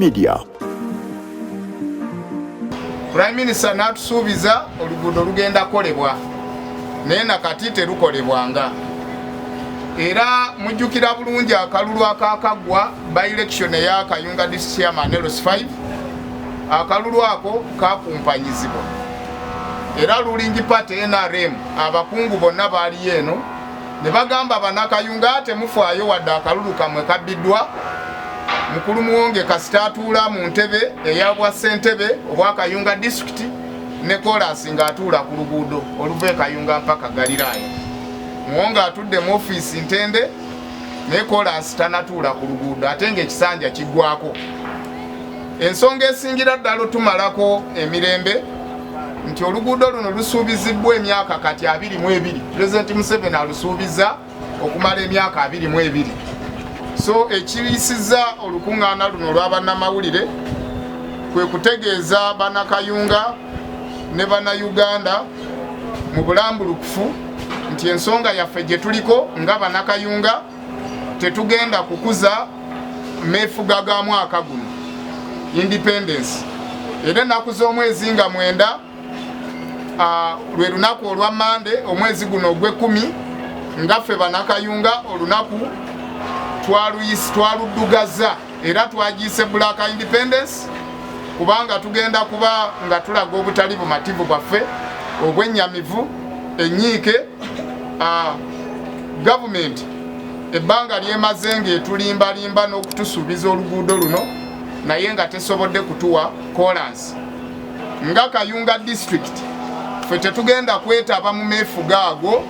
media. Prime Minister n'atusuubiza oluguudo lugenda kolebwa naye nakati terukolebwanga. Era mujjukira bulungi akalulu akakaggwa by election eya Kayunga District Chairman LS5, akalulu ako kakumpanyizibwa. Era rulingi party NRM abakungu bonna baali eno ne bagamba bana Kayunga temufaayo wadde akalulu kamwe kabbiddwa. Mukulu muwonge kasita atuula mu ntebe eyabwa ssentebe obwa Kayunga District ne Kolasi ng'atuula ku luguudo oluva e Kayunga mpaka galiraya. Muwonge atudde mu ofiisi ntende ne Kolasi tanatuula ku luguudo ate ng'ekisanja kiggwako. Ensonga esingira ddala otumalako emirembe nti oluguudo luno lusuubizibwa emyaka kati 22. President Museveni alusuubiza okumala emyaka 22. So ekirisiza olukuŋŋaana luno lw'abannamawulire kwe kutegeeza bana Kayunga ne bana Uganda mu bulambulukufu nti ensonga yaffe gye tuliko nga bana Kayunga tetugenda kukuza meefuga ga mwaka guno independence. Era ennaku z'omwezi nga 9 lwe lunaku olwa Mande omwezi guno ogw'ekumi nga ffe bana Kayunga olunaku twaluddugaza era twagiise Black Independence kubanga tugenda kuba nga tulaga obutali bumativu bwaffe obwennyamivu enyiike. Gavumenti ebbanga lyemaze ng'etulimbalimba n'okutusuubiza oluguudo luno naye nga tesobodde kutuwa kolansi. Nga Kayunga District ffe tetugenda kwetaba mu meefuga ago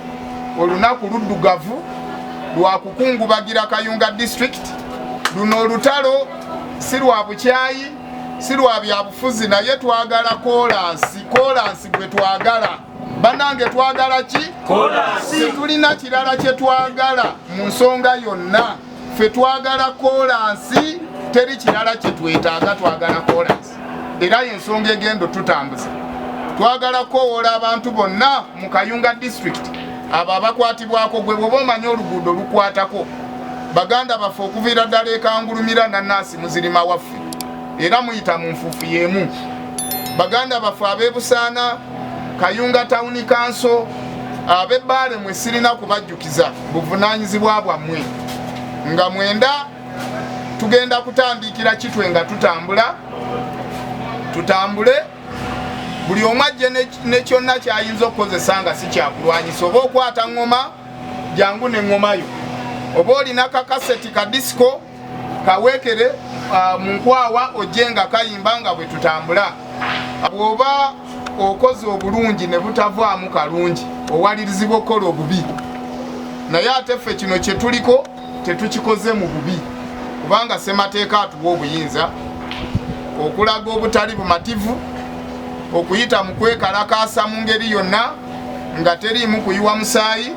olunaku luddugavu lwa kukungubagira Kayunga District. Luno olutalo si lwa bukyayi si lwa byabufuzi naye twagala kolansi gwe twagala. Banange twagala ki? Kolansi. Tulina kirala kye twagala mu nsonga yonna. Ffe twagala kolansi, teri kirala kye twetaaga, twagala kolansi. Era ensonga egendo tutambuza. Twagala kowola abantu bonna mu Kayunga District abo abakwatibwako gwe bwoba omanyi oluguudo lukwatako. Baganda baffe okuviira ddala ekangulumira nannaasi muzirima waffe era muyita mu nfuufu y'emu. Baganda baffe ab'ebusaana Kayunga Town Council ab'e Bbaale mwe sirina kubajjukiza buvunaanyizibwa bwammwe nga mwenda tugenda kutandikira kitwe nga tutambule buli omu ajje ne kyonna kyayinza okukozesa nga si kyakulwanyisa. Oba okwata ngoma jangu n'engoma oba olina kakaseti ka disco kaweekere mu nkwawa ojje nga kayimba nga bwe tutambula. Bw'oba okoze obulungi ne butavaamu kalungi owalirizibwa okukola obubi, naye ate ffe kino kye tuliko tetukikoze mu bubi kubanga ssemateeka atuwa obuyinza okulaga obutali bumativu, okuyita mukwekalakasa mu ngeri yonna nga teriimu kuyiwa musaayi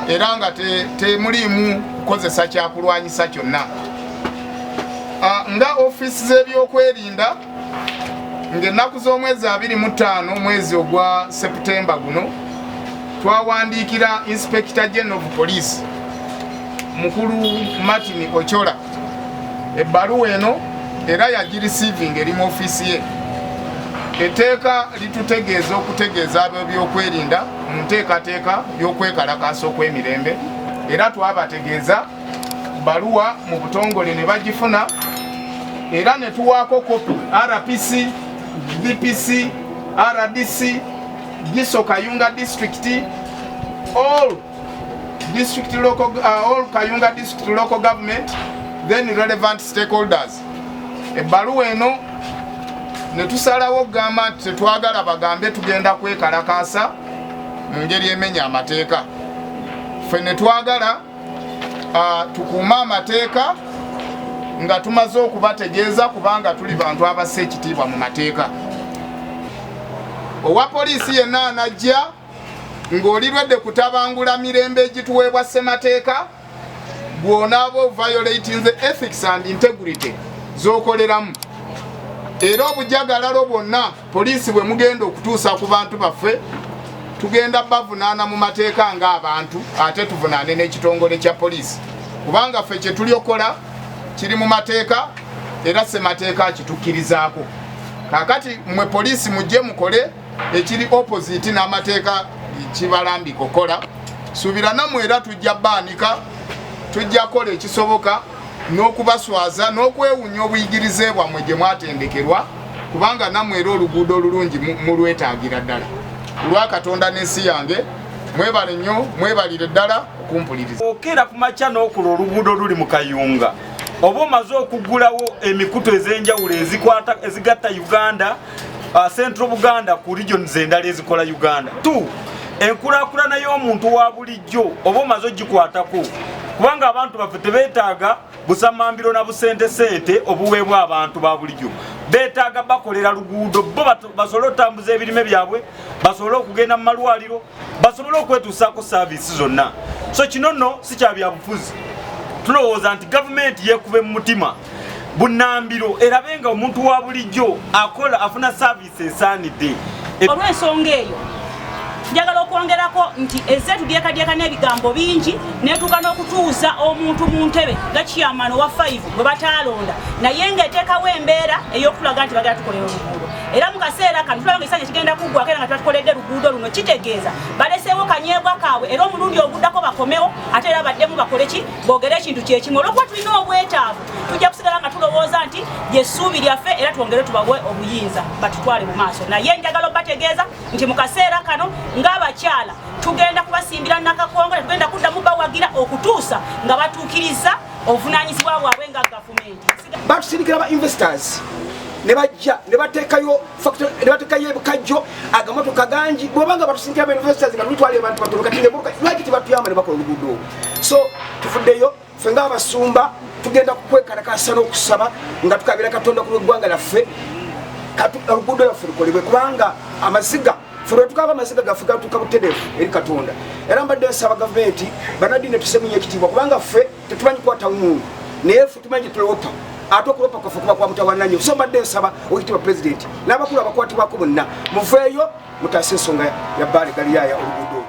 era nga temuliimu kukozesa kyakulwanyisa kyonna. Nga ofiisi z'ebyokwerinda ng'ennaku z'omwezi 25 omwezi ogwa Septemba guno twawandiikira Inspector General of Police mukulu Martin Ochola ebbaluwa eno era yagirisiivinga eri mu ofiisi ye. Etteeka litutegeeza okutegeeza ab'ebyokwerinda mu nteekateeka y'okwekalakasa okw'emirembe era twabategeeza bbaluwa mu butongole ne bagifuna era ne tuwaako kopi RPC, VPC, RDC, Giso Kayunga District, all Kayunga District local government, then relevant stakeholders. Ebbaluwa eno ne tusalawo gamba nti tetwagala bagambe tugenda kwekalakasa mu ngeri emenya amateeka. Ffe ne twagala tukuuma amateeka nga tumaze okubategeeza kubanga tuli bantu abasse ekitiibwa mu mateeka. Owa poliisi yenna anajja ng'olirwedde kutabangula mirembe egituweebwa ssemateeka bw'onaaba violating the ethics and integrity z'okoleramu. Era obujagalalo bwonna poliisi bwe mugenda okutuusa ku bantu baffe tugenda bavunaana mu mateeka ng'abantu ate tuvunaane n'ekitongole kya poliisi kubanga ffe kye tuli okola kiri mu mateeka era ssemateeka kitukkirizaako. Kakati mmwe poliisi mujje mukole ekiri opposite n'amateeka kibalambika okola. Suubira nammwe era tujja baanika, tujja kola ekisoboka n'okubaswaza n'okwewunya obuyigirize bwammwe gye mwatendekerwa, kubanga nammwe era oluguudo olulungi mulwetaagira ddala. Olwa Katonda n'ensi yange, mwebale nnyo, mwebalire ddala okumpuliriza. Okera ku makya n'okola oluguudo oluli mu Kayunga, oba omaze okuggulawo emikutu ez'enjawulo ezigatta Uganda, Central Buganda ku regions endala ezikola Uganda. Enkulaakulana y'omuntu wa bulijjo oba omaze ogikwatako, kubanga abantu baffe tebeetaaga busamambiro na busente obuweebwa abantu ba bulijjo. Beetaaga bakolera luguudo bo basobole otambuza ebirime byabwe, basobole okugenda mu malwaliro, basobole okwetuusaako saavisi zonna. So kino nno si kya byabufuzi. Tulowooza nti gavumenti yeekube mu mutima bunnambiro erabenga omuntu wa bulijjo akola afuna saavisi esaanidde. Olw'ensonga eyo njagala okwongerako nti ezze tudyekadyeka n'ebigambo bingi netuuka n'okutuuza omuntu mu ntebe nga chairman wa 5 bwe bataalonda, naye ng'eteekawo embeera ey'okulaga nti bagenda tukolera oluguudo. Era mu kaseera kano tulaba ng'ekisanja kigenda kuggwako era nga twatukoledde luguudo luno, kitegeeza baleseewo kanyeebwa kaabwe era omulundi oguddako bakomewo ate era baddemu bakole ki, boogere ekintu kyekimu. Olw'okuba tulina obwetaavu tujja kusigala nga tulowooza nti ly'essuubi lyaffe era twongere tubawe obuyinza batutwale mu maaso. Naye njagala obategeeza nti mu kaseera kano ng'abakyala tugenda kubasimbira nakakongola, tugenda kuddamu bawagira okutuusa nga batuukiriza obuvunaanyizibwa bwabwe nga gavumenti. Batusindikira ba investors ne bajja ne bateekayo factory, ne bateekayo ebikajjo agamotoka gangi. Bw'obanga batusindikira ba investors nga tutwala abantu batono kati ne boka lwaki tibatuyamba ne bakola oluguudo. So tufuddeyo ffe ng'abasumba tugenda kukwekalakasa n'okusaba nga tukabira Katonda ku lw'eggwanga laffe oluguudo lwaffe lukolebwe, kubanga amaziga fwe tukaba amaziga gaffe gatuuka butereevu eri Katonda. Era mbadde nsaba gavumenti banadini tusemunye ekitiibwa, kubanga ffe tetumanyi kukwata mundu naye ffe tumanyi tulopa ate okulopa kwaffe kuba kwa mutawananyo. So mbadde nsaba okitiibwa pulezidenti n'abakulu abakwatibwako bonna muveeyo mutaase ensonga ya Bbaale galiraya oluguudo.